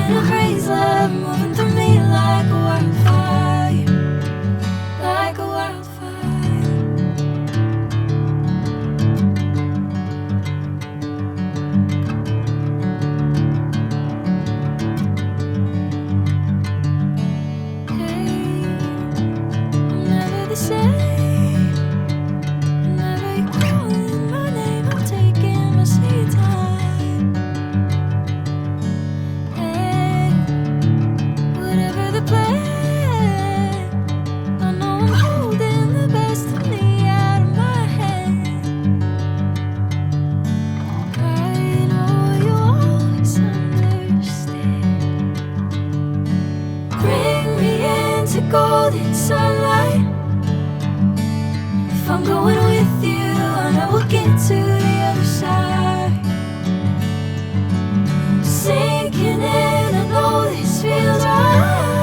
and a praise love moving through me like a wildfire, like a wildfire. Hey, I'm never the same. Whenever you're calling my name, I'm taking my sweet time. Hey, whatever the plan, I know I'm holding the best of me out of my head. I know you always understand. Bring me into golden sunlight. If I'm going with you, I know we'll get to the other side. Sinking in, I know this feels right.